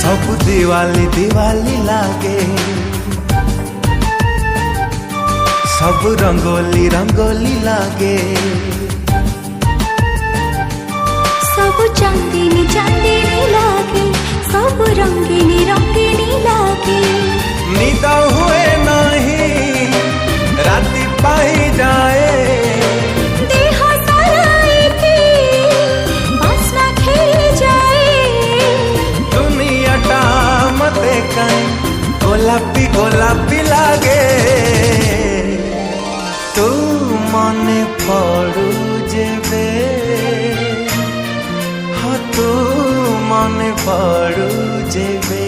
सब दिवाली दिवाली लागे, सब रंगोली रंगोली लागे, सब चांदनी चांदनी लागे, सब रंगीनी रंगीनी लागे। निद हुए नहीं राति पाई जाए, देह सारा एके बास्ना खेली जाए। दुनियाटा मते कहीं गोलापी गोलापी लागे। तू मने पड़ू जेबे, हाँ तू मने पड़ू जेबे।